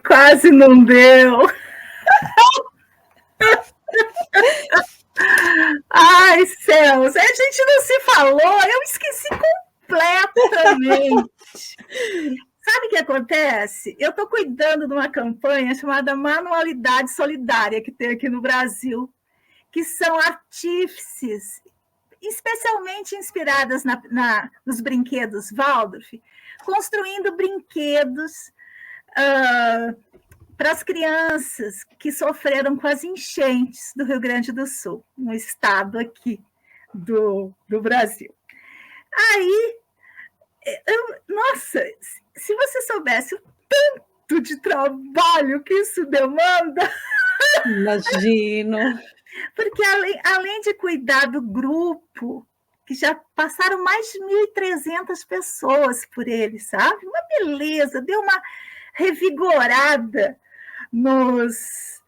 Quase não deu. Ai, céus, a gente não se falou, eu esqueci completamente. Sabe o que acontece? Eu estou cuidando de uma campanha chamada Manualidade Solidária, que tem aqui no Brasil, que são artífices, especialmente inspiradas nos brinquedos Waldorf, construindo brinquedos para as crianças que sofreram com as enchentes do Rio Grande do Sul, no estado aqui do Brasil. Aí, nossa, se você soubesse o tanto de trabalho que isso demanda... Imagino. Porque além de cuidar do grupo, que já passaram mais de 1.300 pessoas por ele, sabe? Uma beleza, deu uma revigorada nos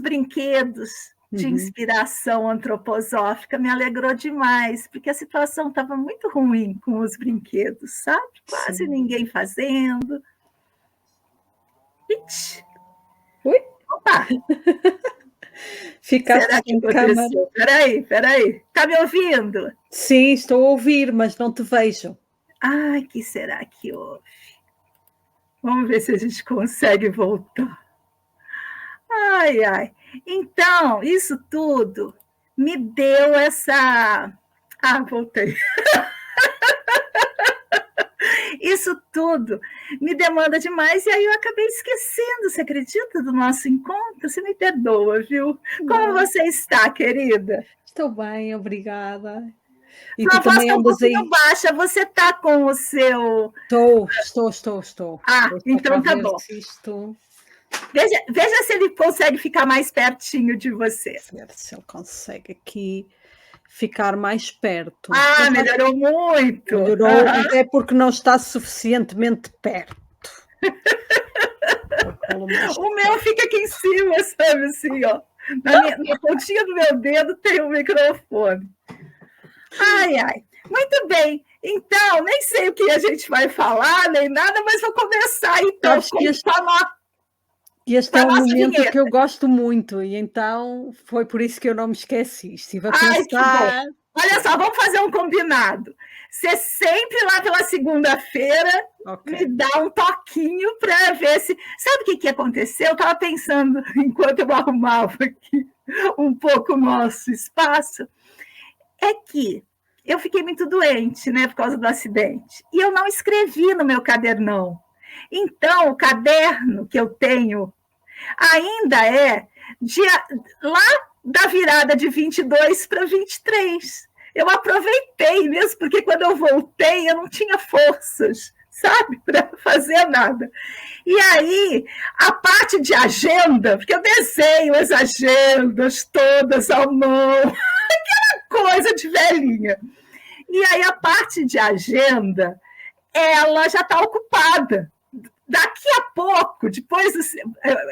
brinquedos de inspiração antroposófica, me alegrou demais, porque a situação estava muito ruim com os brinquedos, sabe? Quase ninguém fazendo. Ixi. Ui? Opa! Ficaste Será que sem câmera? Peraí. Está me ouvindo? Sim, estou a ouvir, mas não te vejo. Ai, que será que houve? Vamos ver se a gente consegue voltar. Ai. Então, isso tudo me deu essa... voltei. Isso tudo me demanda demais, e aí eu acabei esquecendo, você acredita, do nosso encontro? Você me perdoa, viu? Como você está, querida? Estou bem, obrigada. E sua voz está um pouquinho baixa, você está com o seu... Estou. Então tá bom. Veja se ele consegue ficar mais pertinho de você. Se ele consegue aqui ficar mais perto. Melhorou muito. Melhorou, até porque não está suficientemente perto. O meu fica aqui em cima, sabe assim, ó. Na pontinha do meu dedo tem um microfone. Ai. Muito bem. Então, nem sei o que a gente vai falar, nem nada, mas vou começar, então, Este é um momento que eu gosto muito, e então foi por isso que eu não me esqueci. Estive a pensar... Que bom. Olha só, vamos fazer um combinado. Você sempre lá pela segunda-feira me dá um toquinho para ver se... Sabe o que aconteceu? Eu estava pensando, enquanto eu arrumava aqui um pouco o nosso espaço, é que eu fiquei muito doente, né, por causa do acidente, e eu não escrevi no meu cadernão. Então, o caderno que eu tenho ainda é lá da virada de 22 para 23. Eu aproveitei mesmo, porque quando eu voltei, eu não tinha forças, sabe, para fazer nada. E aí, a parte de agenda, porque eu desenho as agendas todas à mão, aquela coisa de velhinha. E aí, a parte de agenda, ela já está ocupada. Daqui a pouco, depois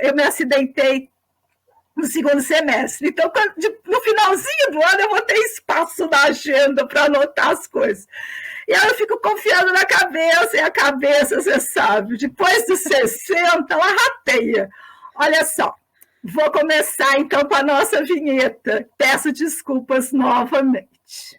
eu me acidentei no segundo semestre. Então, no finalzinho do ano, eu vou ter espaço na agenda para anotar as coisas. E aí eu fico confiando na cabeça, e a cabeça, você sabe, depois dos 60, ela rateia. Olha só, vou começar então com a nossa vinheta. Peço desculpas novamente.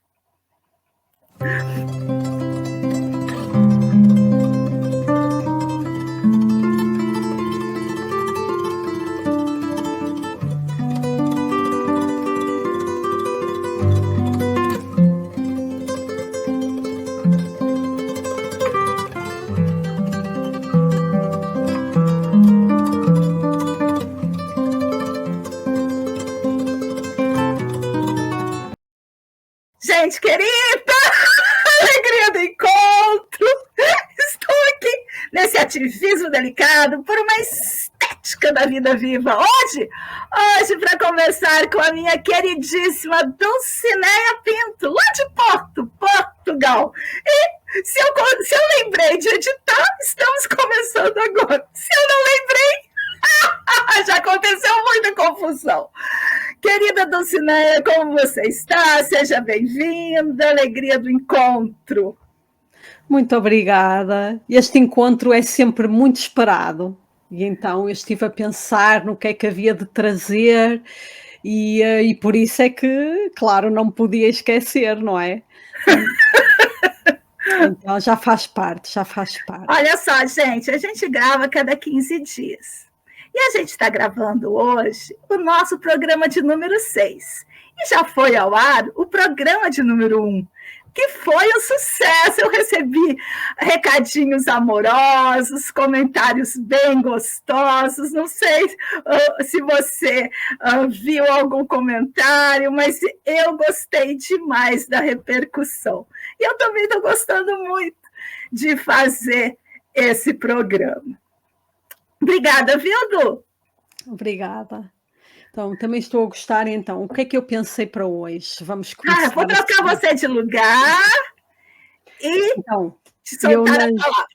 Gente querida, alegria do encontro. Estou aqui nesse ativismo delicado por uma estética da vida viva. Hoje para conversar com a minha queridíssima Dulcineia Pinto, lá de Portugal. E se eu lembrei de editar, estamos começando agora. Se eu não lembrei, já aconteceu muita confusão. Querida Dulcineia, como você está? Seja bem-vinda, alegria do encontro. Muito obrigada. Este encontro é sempre muito esperado e então eu estive a pensar no que é que havia de trazer e por isso é que, claro, não me podia esquecer, não é? Hum, então já faz parte, já faz parte. Olha só, gente, a gente grava cada 15 dias. E a gente está gravando hoje o nosso programa de número 6. E já foi ao ar o programa de número 1, que foi um sucesso. Eu recebi recadinhos amorosos, comentários bem gostosos. Não sei se você viu algum comentário, mas eu gostei demais da repercussão. E eu também estou gostando muito de fazer esse programa. Obrigada, viu, Du? Obrigada. Então, também estou a gostar, então. O que é que eu pensei para hoje? Vamos começar. Vou trocar você de lugar e então, te soltar a palavra.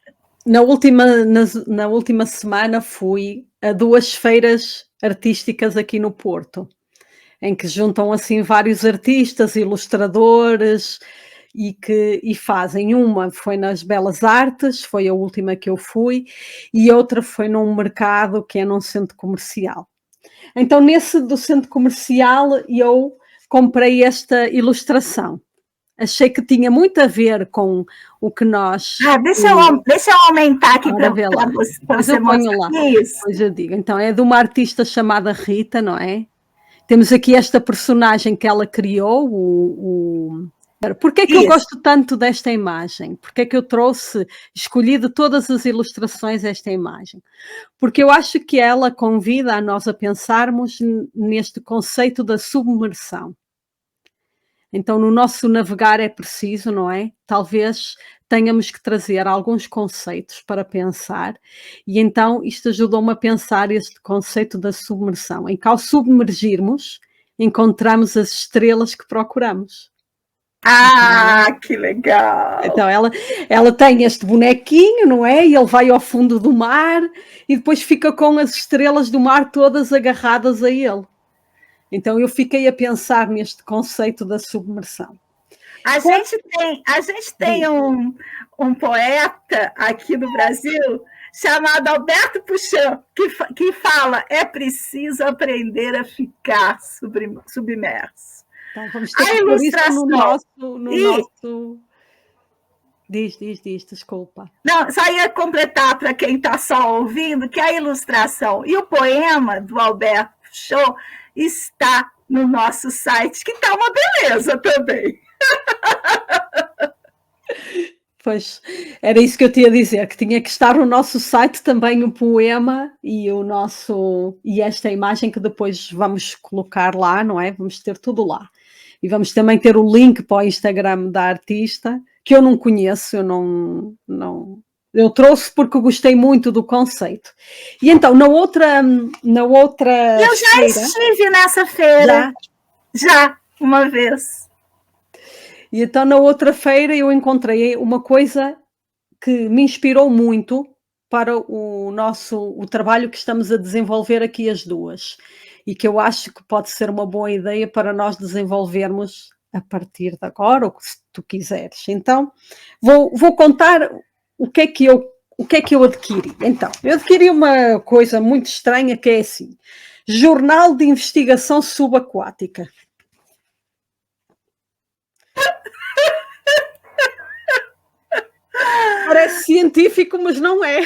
Na última semana fui a 2 feiras artísticas aqui no Porto, em que juntam assim vários artistas, ilustradores e fazem. Uma foi nas Belas Artes, foi a última que eu fui, e outra foi num mercado que é num centro comercial. Então, nesse do centro comercial, eu comprei esta ilustração. Achei que tinha muito a ver com o que nós... deixa eu aumentar aqui para você mostrar. Lá. Isso. Pois eu digo. Então, é de uma artista chamada Rita, não é? Temos aqui esta personagem que ela criou, Porquê é que eu gosto tanto desta imagem? Porquê é que eu escolhi de todas as ilustrações esta imagem? Porque eu acho que ela convida a nós a pensarmos neste conceito da submersão. Então, no nosso navegar é preciso, não é? Talvez tenhamos que trazer alguns conceitos para pensar, e então isto ajudou-me a pensar este conceito da submersão, em que ao submergirmos, encontramos as estrelas que procuramos. Que legal! Então ela tem este bonequinho, não é? E ele vai ao fundo do mar e depois fica com as estrelas do mar todas agarradas a ele. Então eu fiquei a pensar neste conceito da submersão. A gente tem um poeta aqui no Brasil chamado Alberto Puchan, que fala: é preciso aprender a ficar submerso. Então vamos ter que pôr isso no nosso... Diz, desculpa. Não, só ia completar para quem está só ouvindo que a ilustração e o poema do Alberto Puchan está no nosso site, que está uma beleza também. Pois, era isso que eu tinha a dizer, que tinha que estar no nosso site também o poema e esta imagem que depois vamos colocar lá, não é? Vamos ter tudo lá. E vamos também ter o link para o Instagram da artista, que eu não conheço, eu trouxe porque gostei muito do conceito. E então, na outra eu já estive nessa feira. Já, uma vez. E então, na outra feira, eu encontrei uma coisa que me inspirou muito para o trabalho que estamos a desenvolver aqui as duas. E que eu acho que pode ser uma boa ideia para nós desenvolvermos a partir de agora, ou se tu quiseres. Então, vou contar o que é que eu adquiri. Então, eu adquiri uma coisa muito estranha que é assim: Jornal de Investigação Subaquática. Parece científico, mas não é.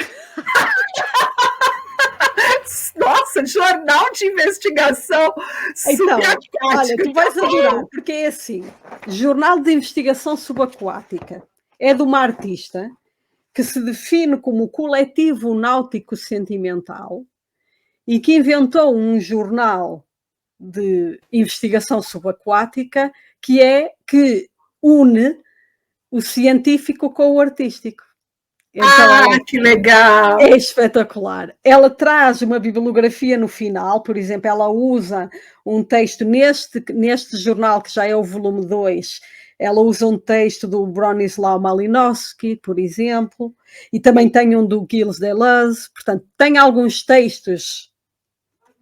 Nossa, jornal de investigação subaquática. Olha, tu vais adorar, porque é assim: Jornal de Investigação Subaquática é de uma artista que se define como coletivo náutico sentimental e que inventou um jornal de investigação subaquática que une o científico com o artístico. Então, que legal! É espetacular. Ela traz uma bibliografia no final, por exemplo, ela usa um texto neste jornal, que já é o volume 2, ela usa um texto do Bronislaw Malinowski, por exemplo, e também tem um do Gilles Deleuze, portanto, tem alguns textos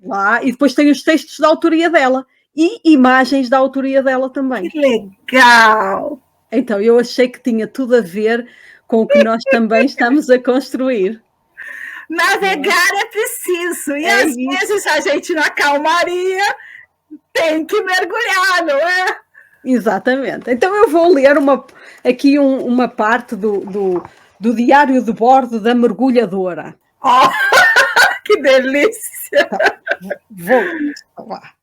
lá, e depois tem os textos da autoria dela, e imagens da autoria dela também. Que legal! Então, eu achei que tinha tudo a ver com o que nós também estamos a construir. Navegar é preciso, e às vezes a gente na calmaria tem que mergulhar, não é? Exatamente. Então eu vou ler aqui uma parte do diário de bordo da mergulhadora. Oh, que delícia! Vou lá.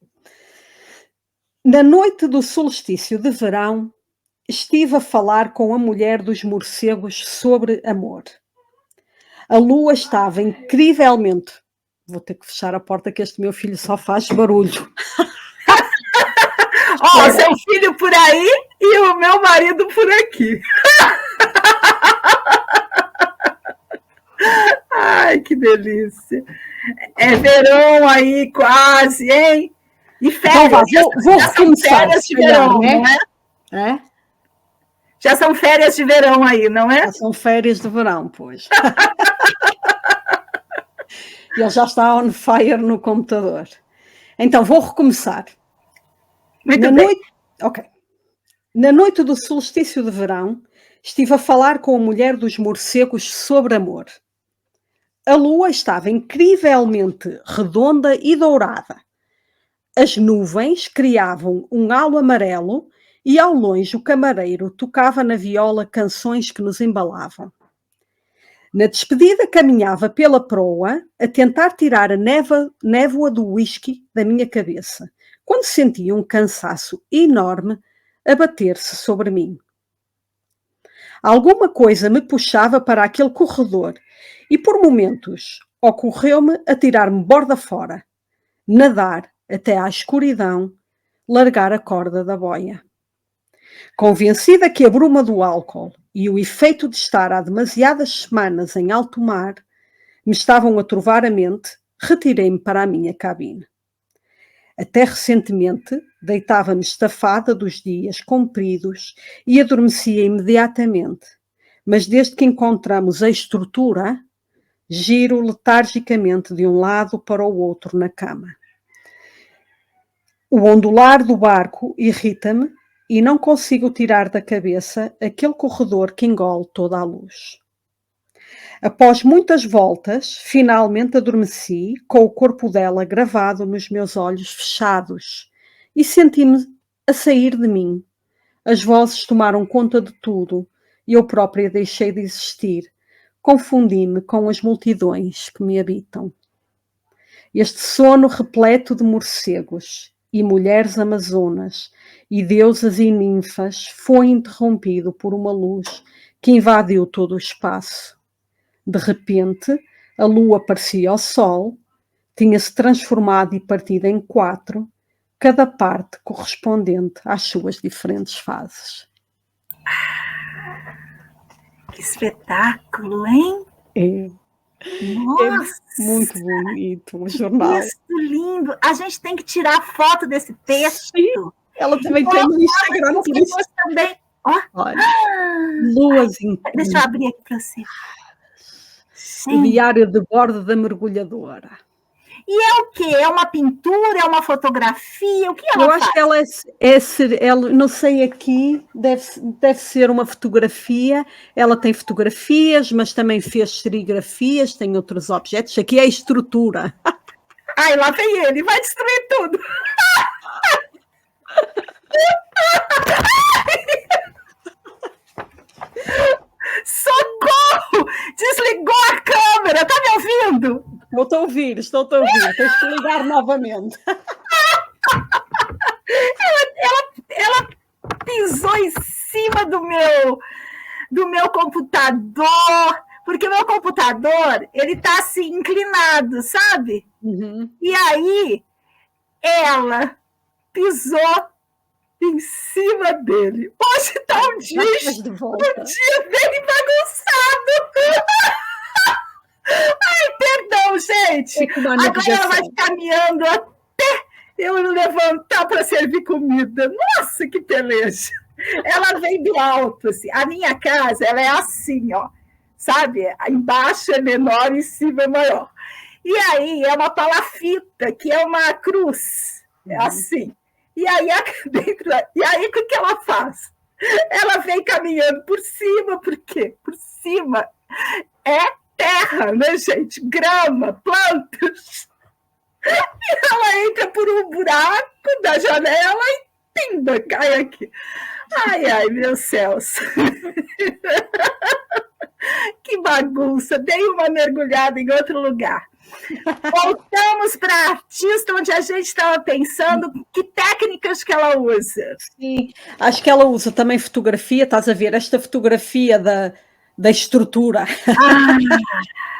Na noite do solstício de verão, estive a falar com a mulher dos morcegos sobre amor. A lua estava incrivelmente... Vou ter que fechar a porta que este meu filho só faz barulho. Ó, seu filho por aí e o meu marido por aqui. Ai, que delícia. É verão aí quase, hein? E férias. Então, vou já são férias de verão, né? Não é? Já são férias de verão aí, não é? Já são férias de verão, pois. Ele já está on fire no computador. Então, vou recomeçar. Muito bem. Na noite do solstício de verão, estive a falar com a mulher dos morcegos sobre amor. A lua estava incrivelmente redonda e dourada. As nuvens criavam um halo amarelo e ao longe o camareiro tocava na viola canções que nos embalavam. Na despedida caminhava pela proa a tentar tirar a névoa do whisky da minha cabeça, quando senti um cansaço enorme abater-se sobre mim. Alguma coisa me puxava para aquele corredor e por momentos ocorreu-me atirar-me borda fora, nadar até à escuridão, largar a corda da boia. Convencida que a bruma do álcool e o efeito de estar há demasiadas semanas em alto mar me estavam a turvar a mente, retirei-me para a minha cabine. Até recentemente, deitava-me estafada dos dias compridos e adormecia imediatamente, mas desde que encontramos a estrutura, giro letargicamente de um lado para o outro na cama. O ondular do barco irrita-me e não consigo tirar da cabeça aquele corredor que engole toda a luz. Após muitas voltas, finalmente adormeci com o corpo dela gravado nos meus olhos fechados e senti-me a sair de mim. As vozes tomaram conta de tudo e eu própria deixei de existir. Confundi-me com as multidões que me habitam. Este sono repleto de morcegos e mulheres amazonas e deusas e ninfas foi interrompido por uma luz que invadiu todo o espaço. De repente, a lua parecia ao sol, tinha-se transformado e partido em 4, cada parte correspondente às suas diferentes fases. Que espetáculo, hein? É. Nossa! É muito bonito o jornal. Texto lindo. A gente tem que tirar foto desse texto. Sim, ela também tem no Instagram. Por isso. Também. Ó. Olha, luas incríveis. Deixa eu abrir aqui para você. O diário de bordo da mergulhadora. E é o quê? É uma pintura? É uma fotografia? O que ela faz? Eu acho que ela não sei aqui, deve ser uma fotografia. Ela tem fotografias, mas também fez serigrafias, tem outros objetos. Aqui é a estrutura. Ai, lá vem ele, vai destruir tudo. Socorro! Desligou a câmera, tá me ouvindo? Estou a ouvir. Tens que ligar novamente. Ela pisou em cima do meu computador, porque o meu computador, ele tá assim, inclinado, sabe? Uhum. E aí, ela pisou em cima dele. Hoje tá um dia bem bagunçado. Ai, perdão, gente. Agora ela vai caminhando até eu levantar para servir comida. Nossa, que peleja. Ela vem do alto, assim. A minha casa, ela é assim, ó. Sabe? Embaixo é menor, em cima é maior. E aí é uma palafita, que é uma cruz. É assim. E aí, o que ela faz? Ela vem caminhando por cima, por quê? Por cima é terra, né, gente? Grama, plantas. E ela entra por um buraco da janela e pimba, cai aqui. Ai, meus céus. Que bagunça. Dei uma mergulhada em outro lugar. Voltamos para a artista, onde a gente estava pensando que técnicas que ela usa. Sim, acho que ela usa também fotografia, estás a ver? Esta fotografia da estrutura.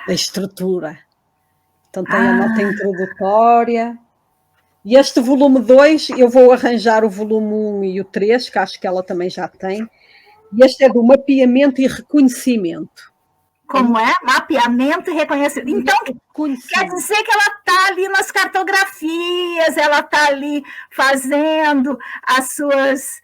Da estrutura. Então tem a nota introdutória. E este volume 2, eu vou arranjar o volume 1 e o 3, que acho que ela também já tem. E este é do mapeamento e reconhecimento. Como é? Mapeamento e reconhecimento. Então, quer dizer que ela está ali nas cartografias, ela está ali fazendo as suas...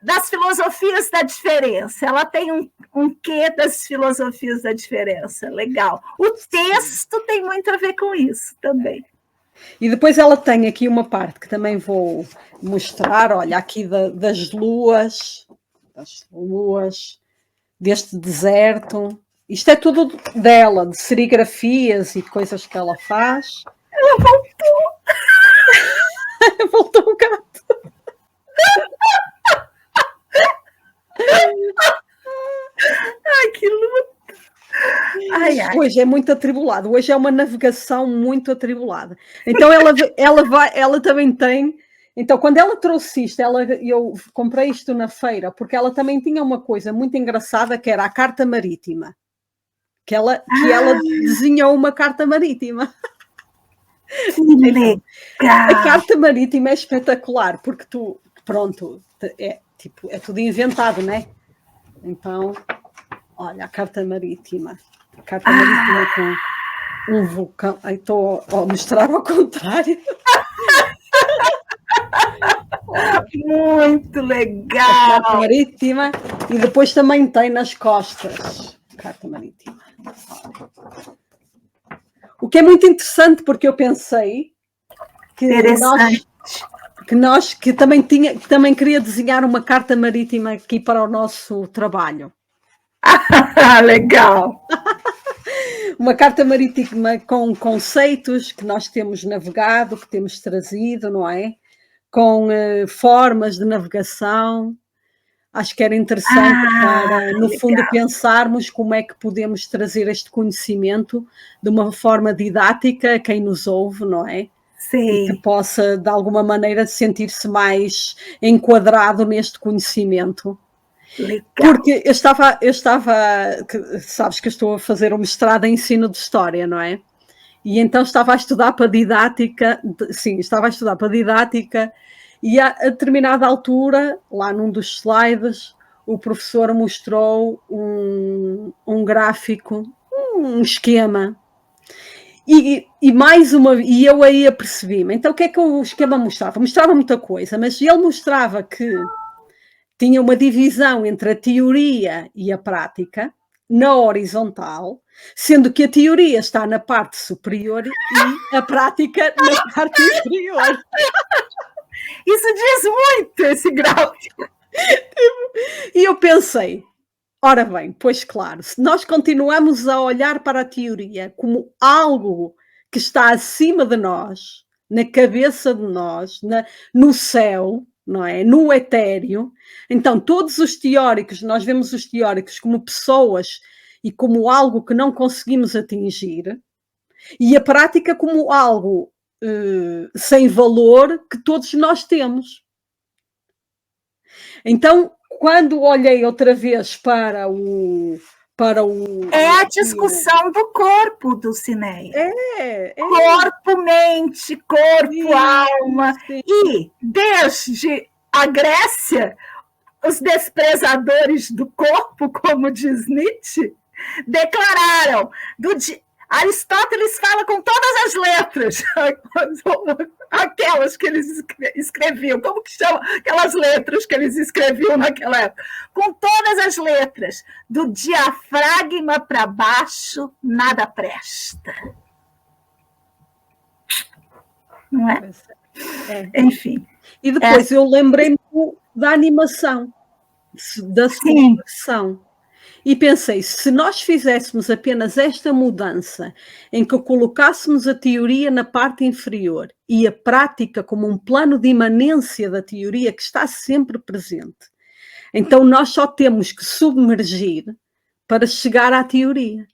das filosofias da diferença. Ela tem um quê das filosofias da diferença. Legal. O texto tem muito a ver com isso também. E depois ela tem aqui uma parte que também vou mostrar, olha, aqui das luas, deste deserto. Isto é tudo dela, de serigrafias e coisas que ela faz. Ela voltou. Voltou o gato. Ai, que luta. Hoje é muito atribulado. Hoje é uma navegação muito atribulada. Então ela também tem... Então, quando ela trouxe isto, eu comprei isto na feira, porque ela também tinha uma coisa muito engraçada, que era a carta marítima. Que ela desenhou uma carta marítima. Legal. A carta marítima é espetacular, porque é tudo inventado, né? Então, olha, a carta marítima. A carta marítima com um vulcão. Estou a mostrar ao contrário. Muito legal. A carta marítima. E depois também tem nas costas. Carta marítima. O que é muito interessante, porque eu pensei que também queria desenhar uma carta marítima aqui para o nosso trabalho. Legal. Uma carta marítima com conceitos que nós temos navegado, que temos trazido, não é? Com formas de navegação. Acho que era interessante para, no fundo, pensarmos como é que podemos trazer este conhecimento de uma forma didática a quem nos ouve, não é? Sim. E que possa, de alguma maneira, sentir-se mais enquadrado neste conhecimento. Legal. Porque eu estava, sabes que eu estou a fazer um mestrado em ensino de História, não é? E então estava a estudar para didática, e a determinada altura, lá num dos slides, o professor mostrou um gráfico, um esquema. E eu aí apercebi-me. Então o que é que o esquema mostrava? Mostrava muita coisa, mas ele mostrava que tinha uma divisão entre a teoria e a prática, na horizontal, sendo que a teoria está na parte superior e a prática na parte inferior. Isso diz muito, esse gráfico. E eu pensei, ora bem, pois claro, se nós continuamos a olhar para a teoria como algo que está acima de nós, na cabeça de nós, no céu, não é? No etéreo, então todos os teóricos, nós vemos os teóricos como pessoas e como algo que não conseguimos atingir, e a prática como algo sem valor que todos nós temos. Então, quando olhei outra vez para o é a discussão do corpo do Cineia. Corpo, mente, corpo, sim, alma. Sim. E, desde a Grécia, os desprezadores do corpo, como diz Nietzsche, declararam... Aristóteles fala com todas as letras, aquelas que eles escreviam, como que chama aquelas letras que eles escreviam naquela época? Com todas as letras, do diafragma para baixo, nada presta. Não é? Enfim. E depois eu lembrei-me da animação, da sucessão. E pensei, se nós fizéssemos apenas esta mudança, em que colocássemos a teoria na parte inferior e a prática como um plano de imanência da teoria que está sempre presente, então nós só temos que submergir para chegar à teoria.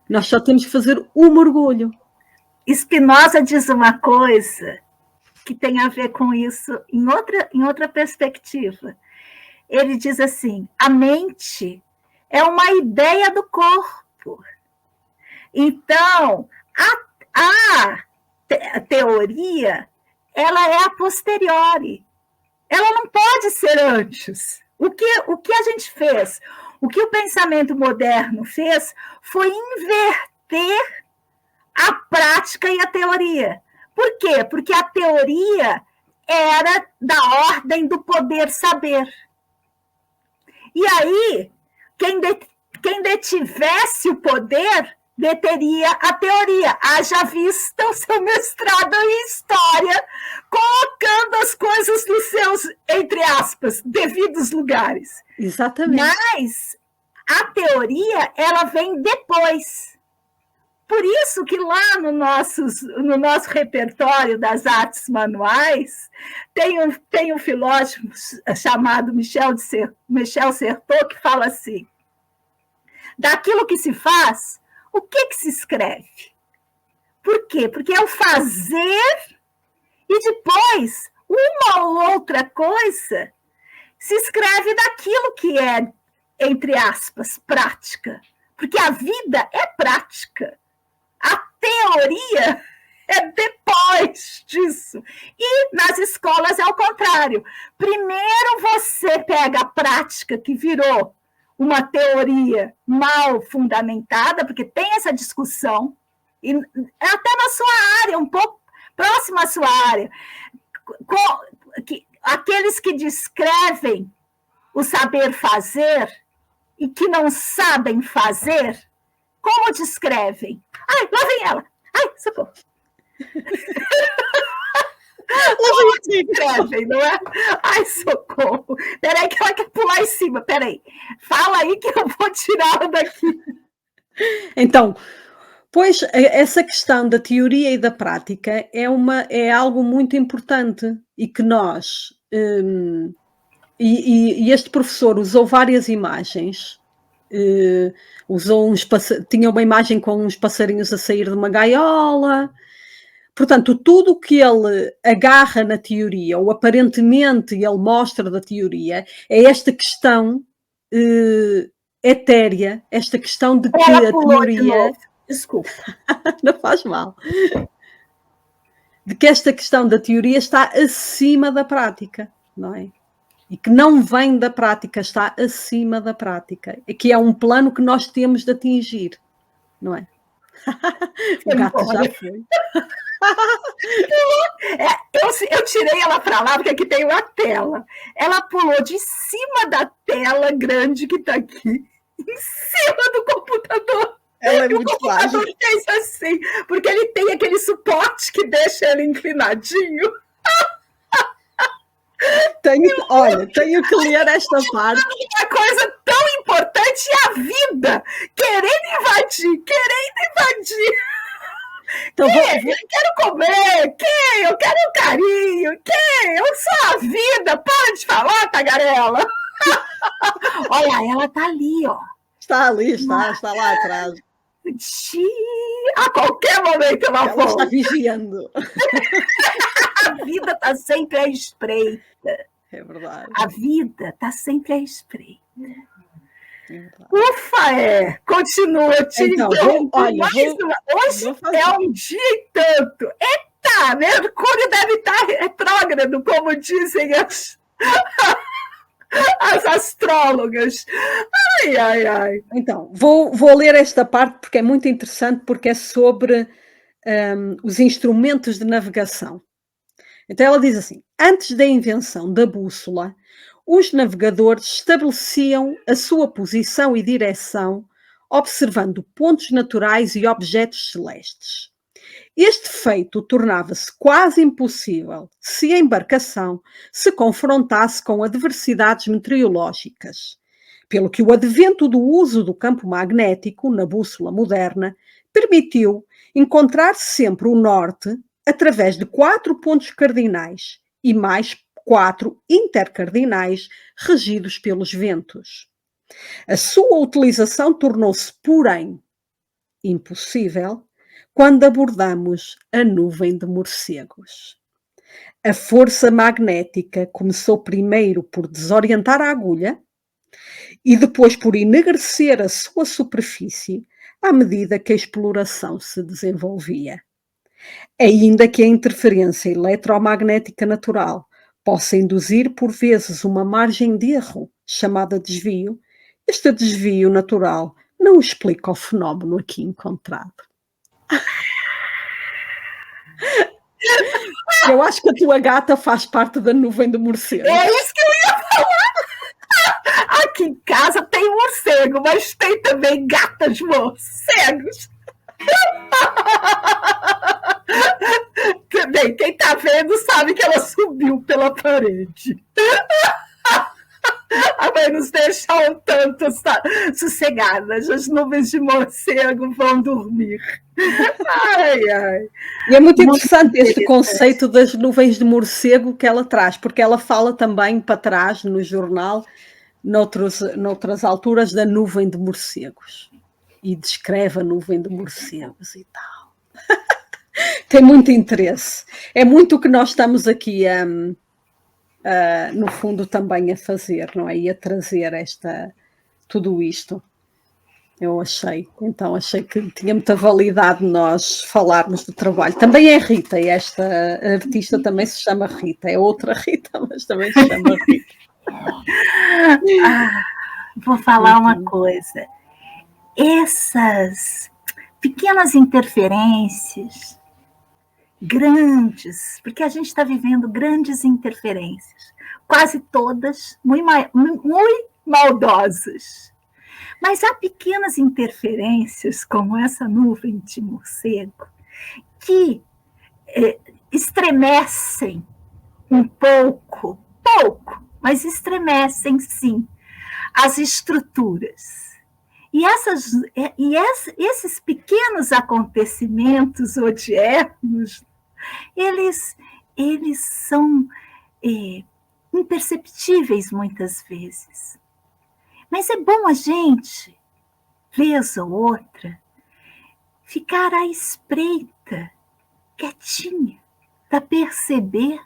Nós só temos que fazer o mergulho. Spinoza diz uma coisa que tem a ver com isso em outra perspectiva. Ele diz assim, a mente é uma ideia do corpo. Então, a teoria, ela é a posteriori. Ela não pode ser antes. O que a gente fez, o que o pensamento moderno fez, foi inverter a prática e a teoria. Por quê? Porque a teoria era da ordem do poder saber. E aí, quem detivesse o poder, deteria a teoria. Haja vista o seu mestrado em História, colocando as coisas nos seus, entre aspas, devidos lugares. Exatamente. Mas a teoria, ela vem depois. Por isso que lá no nosso repertório das artes manuais, tem um filósofo chamado Michel Certeau, que fala assim, daquilo que se faz, o que se escreve? Por quê? Porque é o fazer e depois, uma ou outra coisa, se escreve daquilo que é, entre aspas, prática. Porque a vida é prática. A teoria é depois disso. E nas escolas é o contrário. Primeiro você pega a prática que virou uma teoria mal fundamentada, porque tem essa discussão, e até na sua área, um pouco próxima à sua área, aqueles que descrevem o saber fazer e que não sabem fazer, como descrevem? Ai, lá vem ela. Ai, socorro. Como descrevem, não é? Ai, socorro. Peraí que ela quer pular em cima. Peraí. Fala aí que eu vou tirá-la daqui. Então, pois, essa questão da teoria e da prática é algo muito importante e que nós... E este professor usou várias imagens. Tinha uma imagem com uns passarinhos a sair de uma gaiola. Portanto, tudo o que ele agarra na teoria, ou aparentemente ele mostra da teoria, é esta questão etérea, esta questão de que a teoria... Desculpa. Não faz mal. De que esta questão da teoria está acima da prática, não é? E que não vem da prática, está acima da prática. E que é um plano que nós temos de atingir, não é? O gato já foi. Eu tirei ela para lá, porque aqui tem uma tela. Ela pulou de cima da tela grande que está aqui, em cima do computador. Ela é muito fácil. O computador fez assim, porque ele tem aquele suporte que deixa ele inclinadinho. Tenho que ler esta parte. Uma coisa tão importante é a vida, querendo invadir. Então, eu quero comer, eu quero um carinho, eu sou a vida, para de falar, tagarela. Olha, ela tá ali, ó. Está ali, está lá atrás. A qualquer momento ela volta. Está vigiando. A vida está sempre à espreita. É verdade. A vida está sempre à espreita. Ufa, continua. Então, hoje é um dia e tanto. Eita, Mercúrio deve estar retrógrado, como dizem as astrólogas. Ai. Então, vou ler esta parte porque é muito interessante, porque é sobre os instrumentos de navegação. Então ela diz assim, antes da invenção da bússola, os navegadores estabeleciam a sua posição e direção observando pontos naturais e objetos celestes. Este feito tornava-se quase impossível se a embarcação se confrontasse com adversidades meteorológicas. pelo que o advento do uso do campo magnético na bússola moderna permitiu encontrar sempre o norte através de 4 pontos cardinais e mais 4 intercardinais regidos pelos ventos. A sua utilização tornou-se, porém, impossível quando abordamos a nuvem de morcegos. A força magnética começou primeiro por desorientar a agulha e depois por enegrecer a sua superfície à medida que a exploração se desenvolvia. Ainda que a interferência eletromagnética natural possa induzir por vezes uma margem de erro, chamada desvio, este desvio natural não explica o fenómeno aqui encontrado. Eu acho que a tua gata faz parte da nuvem de morcego. É isso que eu ia falar! Aqui em casa tem morcego, mas tem também gatas morcegos. Também, quem tá vendo sabe que ela subiu pela parede. A mãe nos deixa um tanto sossegadas. As nuvens de morcego vão dormir. Ai, ai. E é muito interessante este conceito das nuvens de morcego que ela traz, porque ela fala também para trás no jornal, noutras alturas, da nuvem de morcegos. E descreve a nuvem de morcegos e tal. Tem muito interesse. É muito o que nós estamos aqui no fundo também a fazer, não é? E a trazer tudo isto. Eu achei que tinha muita validade nós falarmos do trabalho. Também é Rita, e esta artista também se chama Rita, é outra Rita, mas também se chama Rita. Vou falar uma coisa. Essas pequenas interferências grandes, porque a gente está vivendo grandes interferências, quase todas muito maldosas. Mas há pequenas interferências, como essa nuvem de morcego, que estremecem um pouco, mas estremecem sim as estruturas. E esses pequenos acontecimentos odiernos, eles são imperceptíveis muitas vezes. Mas é bom a gente, vez ou outra, ficar à espreita, quietinha, para perceber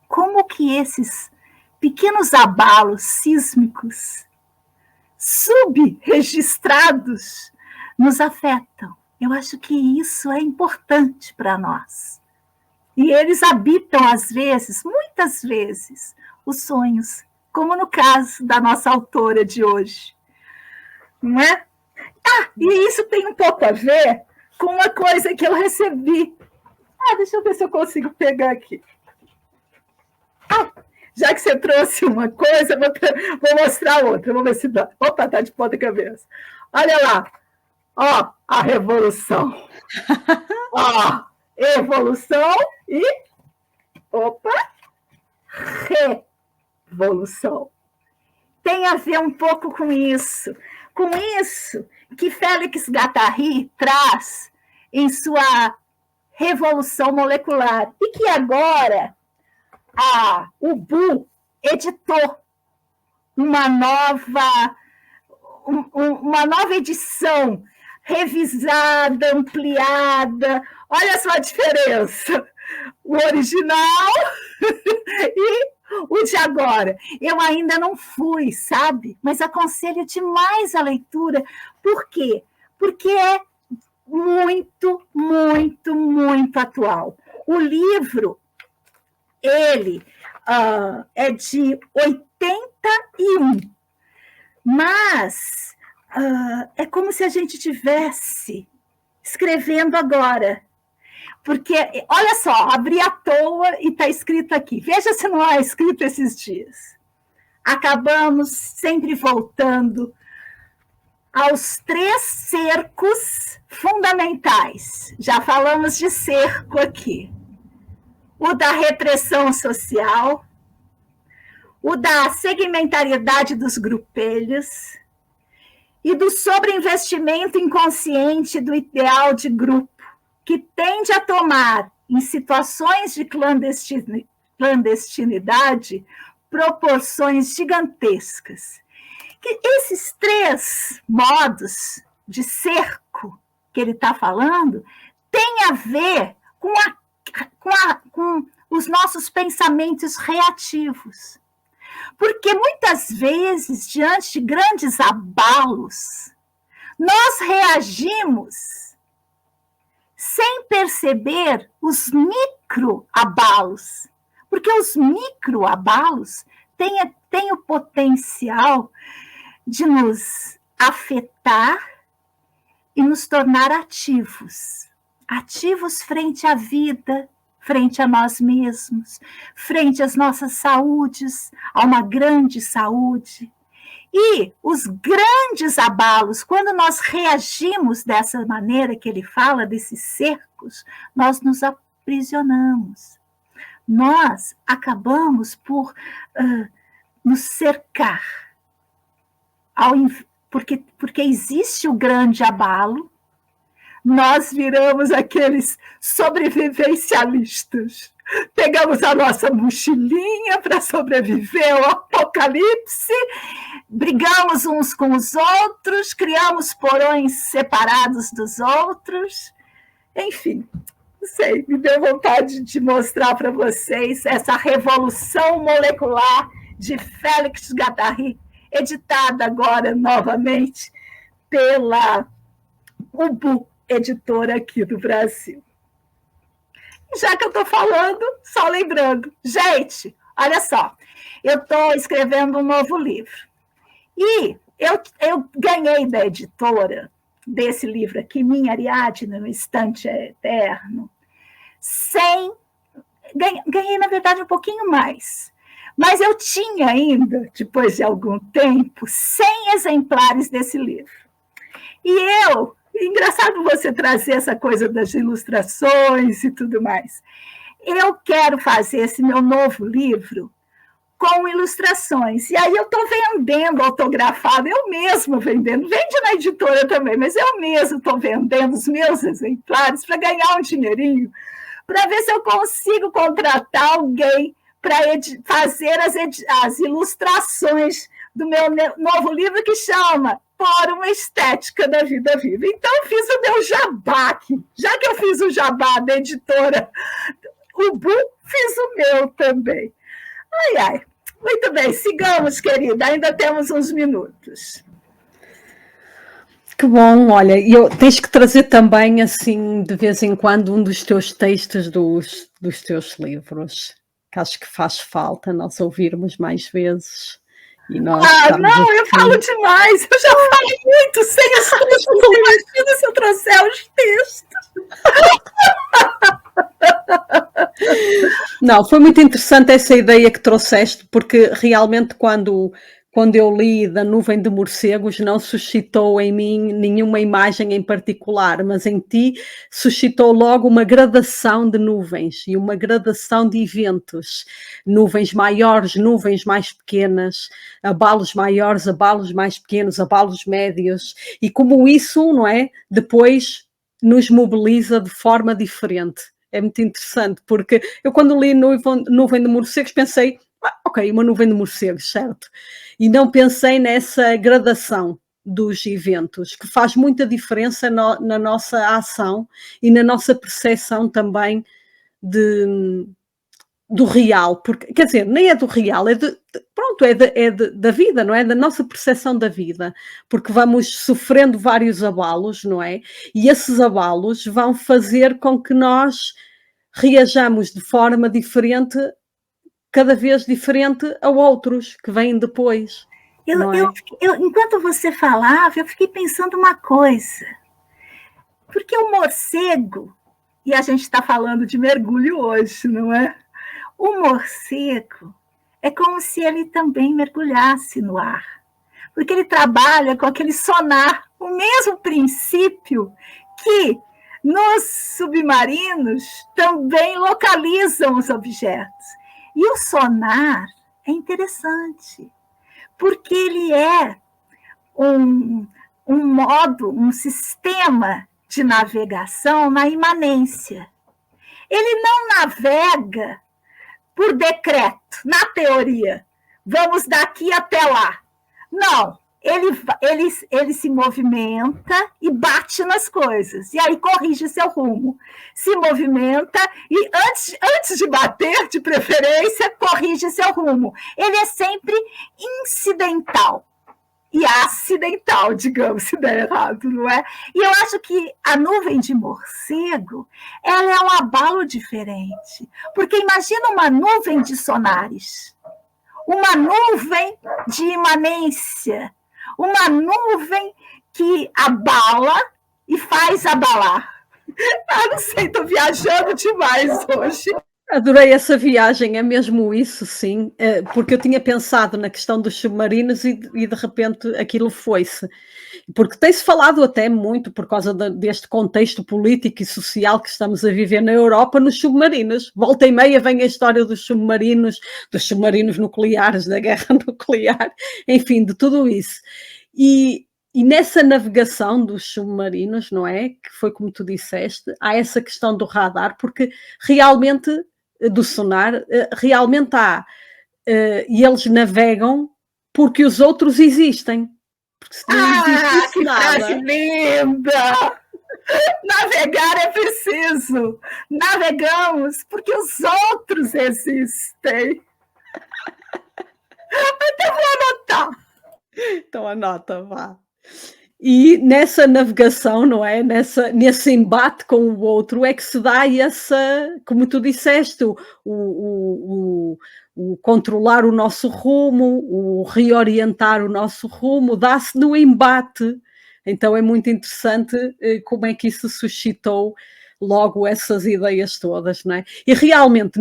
como que esses pequenos abalos sísmicos subregistrados nos afetam. Eu acho que isso é importante para nós. E eles habitam, às vezes, muitas vezes, os sonhos, como no caso da nossa autora de hoje. Não é? E isso tem um pouco a ver com uma coisa que eu recebi. Deixa eu ver se eu consigo pegar aqui. Já que você trouxe uma coisa, vou mostrar outra. Vamos ver se dá. Opa, está de ponta cabeça. Olha lá. Ó, a revolução. Ó, evolução e... Opa! Revolução. Tem a ver um pouco com isso. Com isso que Félix Guattari traz em sua Revolução Molecular. E que agora... a UBU editou uma nova edição, revisada, ampliada. Olha só a diferença. O original e o de agora. Eu ainda não fui, sabe? Mas aconselho demais a leitura. Por quê? Porque é muito, muito, muito atual. O livro... ele é de 81, mas é como se a gente estivesse escrevendo agora. Porque, olha só, abri à toa e está escrito aqui. Veja se não é escrito esses dias. Acabamos sempre voltando aos 3 cercos fundamentais. Já falamos de cerco aqui. O da repressão social, o da segmentariedade dos grupelhos e do sobreinvestimento inconsciente do ideal de grupo, que tende a tomar, em situações de clandestinidade, proporções gigantescas. Que esses 3 modos de cerco que ele está falando têm a ver com os nossos pensamentos reativos. Porque muitas vezes, diante de grandes abalos, nós reagimos sem perceber os microabalos. Porque os microabalos têm o potencial de nos afetar e nos tornar ativos. Ativos frente à vida, frente a nós mesmos, frente às nossas saúdes, a uma grande saúde. E os grandes abalos, quando nós reagimos dessa maneira que ele fala, desses cercos, nós nos aprisionamos. Nós acabamos por nos cercar. Porque existe o grande abalo, nós viramos aqueles sobrevivencialistas. Pegamos a nossa mochilinha para sobreviver ao apocalipse, brigamos uns com os outros, criamos porões separados dos outros. Enfim, não sei, me deu vontade de mostrar para vocês essa revolução molecular de Félix Guattari, editada agora novamente pela Ubu, editora aqui do Brasil. Já que eu estou falando, só lembrando, gente, olha só, eu estou escrevendo um novo livro e eu ganhei da editora desse livro aqui, Minha Ariadne, no Instante Eterno, ganhei, na verdade, um pouquinho mais. Mas eu tinha ainda, depois de algum tempo, 100 exemplares desse livro. E engraçado você trazer essa coisa das ilustrações e tudo mais. Eu quero fazer esse meu novo livro com ilustrações. E aí eu estou vendendo autografado, eu mesma vendendo, vende na editora também, mas eu mesma estou vendendo os meus exemplares para ganhar um dinheirinho, para ver se eu consigo contratar alguém para fazer as ilustrações do meu novo livro, que chama Por uma Estética da Vida Viva. Então, eu fiz o meu jabá aqui. Já que eu fiz o jabá da editora Ubu, fiz o meu também. Ai, ai. Muito bem, sigamos, querida. Ainda temos uns minutos. Que bom, olha, tens que trazer também, assim, de vez em quando, um dos teus textos dos teus livros, que acho que faz falta nós ouvirmos mais vezes. E nós não, aqui. Eu falo demais, eu já falo muito, sem os textos, imagina se eu trouxer os textos. Não, foi muito interessante essa ideia que trouxeste, porque realmente quando eu li da nuvem de morcegos, não suscitou em mim nenhuma imagem em particular, mas em ti suscitou logo uma gradação de nuvens e uma gradação de eventos. Nuvens maiores, nuvens mais pequenas, abalos maiores, abalos mais pequenos, abalos médios. E como isso, não é? Depois nos mobiliza de forma diferente. É muito interessante, porque eu quando li Nuvem de Morcegos pensei, ok, uma nuvem de morcegos, certo? E não pensei nessa gradação dos eventos, que faz muita diferença na nossa ação e na nossa percepção também do real, porque, quer dizer, nem é do real, é da vida, não é? Da nossa percepção da vida, porque vamos sofrendo vários abalos, não é? E esses abalos vão fazer com que nós reajamos de forma diferente, cada vez diferente a outros que vêm depois. Enquanto você falava, eu fiquei pensando uma coisa, porque o morcego, e a gente está falando de mergulho hoje, não é? O morcego é como se ele também mergulhasse no ar, porque ele trabalha com aquele sonar, o mesmo princípio que nos submarinos também localizam os objetos. E o sonar é interessante, porque ele é um modo, um sistema de navegação na imanência. Ele não navega por decreto, na teoria. Vamos daqui até lá. Não, ele se movimenta e bate nas coisas, e aí corrige seu rumo. Se movimenta e, antes de bater, de preferência, corrige seu rumo. Ele é sempre incidental e acidental, digamos, se der errado, não é? E eu acho que a nuvem de morcego, ela é um abalo diferente, porque imagina uma nuvem de sonares, uma nuvem de imanência, uma nuvem que abala e faz abalar. Ah, não sei, estou viajando demais hoje. Adorei essa viagem, é mesmo isso, sim, porque eu tinha pensado na questão dos submarinos e de repente aquilo foi-se. Porque tem-se falado até muito, por causa deste contexto político e social que estamos a viver na Europa, nos submarinos. Volta e meia vem a história dos submarinos nucleares, da guerra nuclear, enfim, de tudo isso. E nessa navegação dos submarinos, não é? Que foi como tu disseste, há essa questão do radar, porque realmente, do sonar, realmente há, e eles navegam porque os outros existem. Porque se não existisse que nada... frase linda! Navegar é preciso. Navegamos porque os outros existem. Até vou anotar. Então anota, vá. E nessa navegação, não é? Nesse embate com o outro é que se dá essa, como tu disseste, o controlar o nosso rumo, o reorientar o nosso rumo, dá-se no embate. Então é muito interessante como é que isso suscitou logo essas ideias todas, não é? E realmente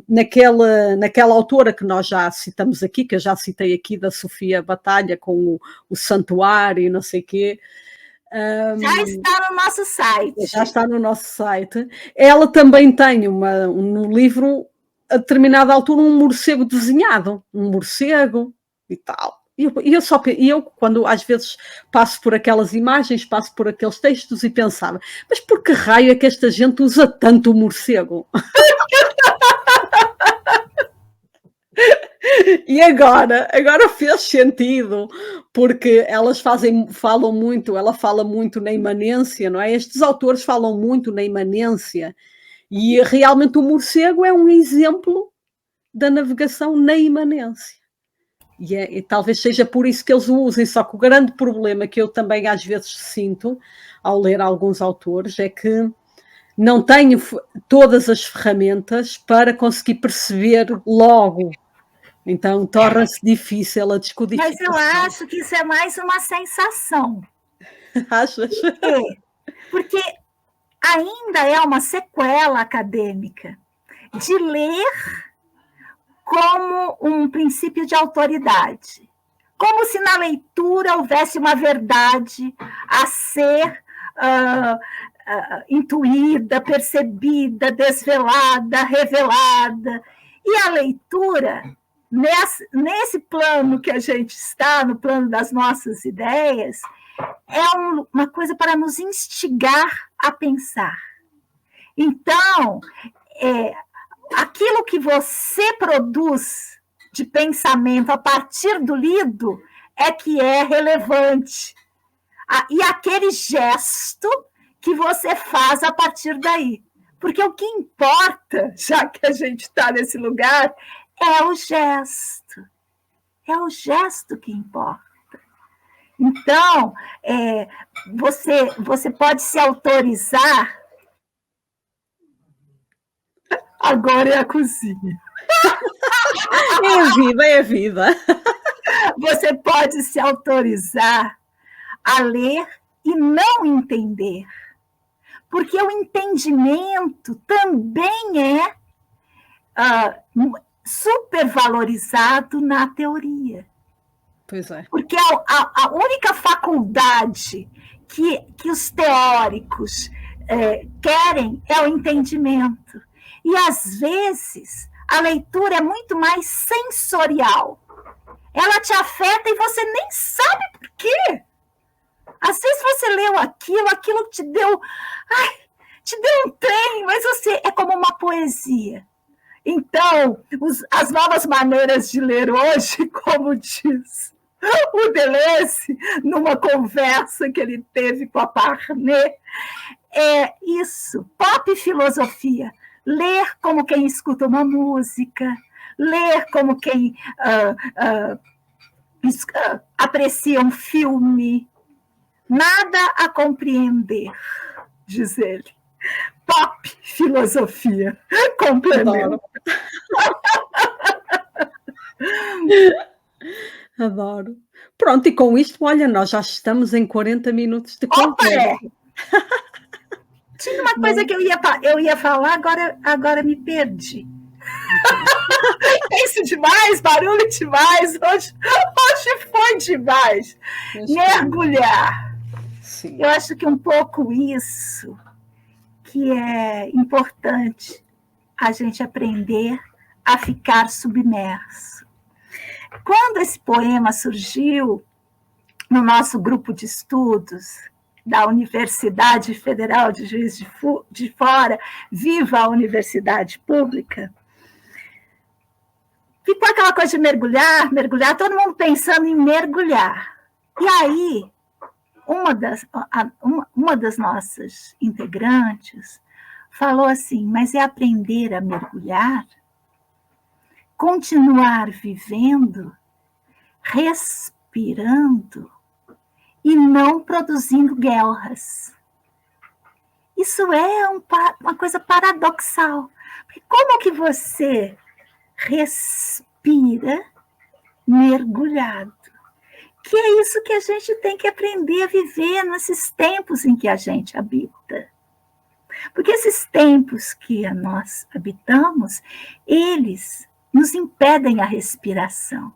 naquela autora que nós já citamos aqui, que eu já citei aqui, da Sofia Batalha, com o santuário e não sei o quê. Já está no nosso site. Já está no nosso site. Ela também tem no livro, a determinada altura, um morcego desenhado, um morcego e tal. E eu, quando às vezes passo por aquelas imagens, passo por aqueles textos e pensava, mas por que raio é que esta gente usa tanto o morcego? E agora fez sentido, porque ela fala muito na imanência, não é? Estes autores falam muito na imanência, e realmente o morcego é um exemplo da navegação na imanência. E talvez seja por isso que eles o usem, só que o grande problema que eu também às vezes sinto ao ler alguns autores é que não tenho todas as ferramentas para conseguir perceber logo. Então torna-se difícil a descodificação. Mas eu acho que isso é mais uma sensação. Achas? Porque ainda é uma sequela acadêmica de ler como um princípio de autoridade, como se na leitura houvesse uma verdade a ser intuída, percebida, desvelada, revelada. E a leitura, nesse plano que a gente está, no plano das nossas ideias, é uma coisa para nos instigar a pensar. Então, aquilo que você produz de pensamento a partir do lido é que é relevante. E aquele gesto que você faz a partir daí. Porque o que importa, já que a gente está nesse lugar, é o gesto. É o gesto que importa. Então, você pode se autorizar. Agora é a cozinha. É a vida. Você pode se autorizar a ler e não entender. Porque o entendimento também é supervalorizado na teoria. Pois é. Porque a única faculdade que os teóricos querem é o entendimento. E, às vezes, a leitura é muito mais sensorial. Ela te afeta e você nem sabe por quê. Às vezes você leu aquilo te deu um trem, mas é como uma poesia. Então, as novas maneiras de ler hoje, como diz o Deleuze, numa conversa que ele teve com a Parné, é isso, pop filosofia. Ler como quem escuta uma música, ler como quem aprecia um filme. Nada a compreender, diz ele. Pop filosofia. Complemento. Adoro. Pronto, e com isto, olha, nós já estamos em 40 minutos de conversa. Tinha uma coisa que eu ia falar, agora me perdi. Isso demais, barulho demais. Hoje foi demais. Mergulhar. Sim. Eu acho que um pouco isso que é importante a gente aprender a ficar submerso. Quando esse poema surgiu no nosso grupo de estudos da Universidade Federal de Juiz de Fora, Viva a Universidade Pública, ficou aquela coisa de mergulhar, todo mundo pensando em mergulhar. E aí, uma das nossas integrantes falou assim, mas é aprender a mergulhar? Continuar vivendo, respirando e não produzindo guerras. Isso é uma coisa paradoxal. Porque como que você respira mergulhado? Que é isso que a gente tem que aprender a viver nesses tempos em que a gente habita. Porque esses tempos que nós habitamos, eles nos impedem a respiração.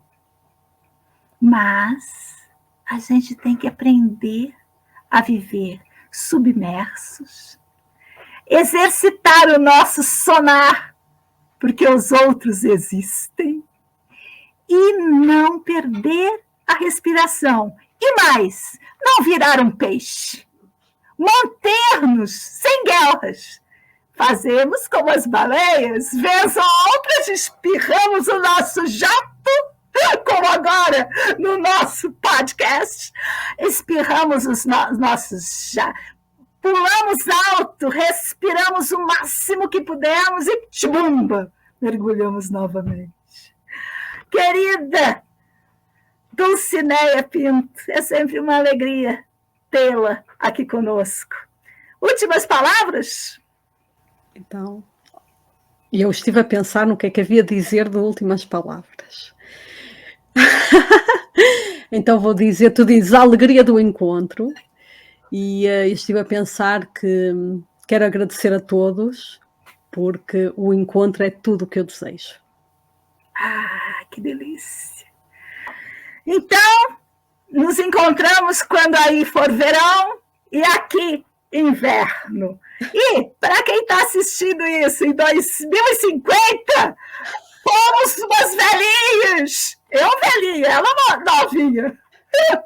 Mas a gente tem que aprender a viver submersos, exercitar o nosso sonar, porque os outros existem, e não perder a respiração. E mais, não virar um peixe. Manter-nos sem guerras. Fazemos como as baleias, vez ou outra espirramos o nosso jato, como agora no nosso podcast, espirramos os nossos jatos, pulamos alto, respiramos o máximo que pudermos e tchumba, mergulhamos novamente. Querida Dulcineia Pinto, é sempre uma alegria tê-la aqui conosco. Últimas palavras? Então, eu estive a pensar no que é que havia a dizer de últimas palavras. Então vou dizer, tu dizes a alegria do encontro, e eu estive a pensar que quero agradecer a todos, porque o encontro é tudo o que eu desejo. Que delícia! Então, nos encontramos quando aí for verão e aqui inverno. E, para quem está assistindo isso em 2050, fomos umas velhinhas. Eu velhinha, ela novinha.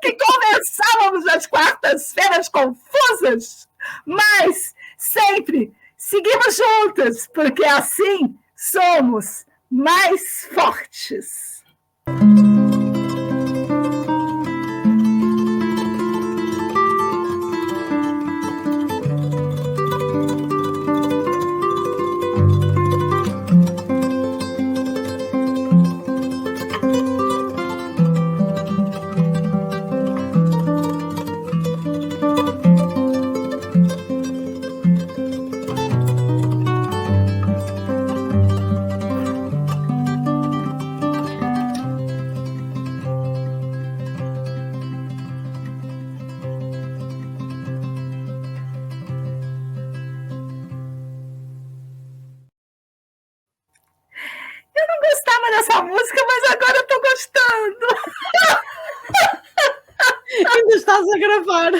Que conversávamos nas quartas-feiras confusas, mas sempre seguimos juntas, porque assim somos mais fortes. Essa música, mas agora eu tô gostando. Ainda estás a gravar.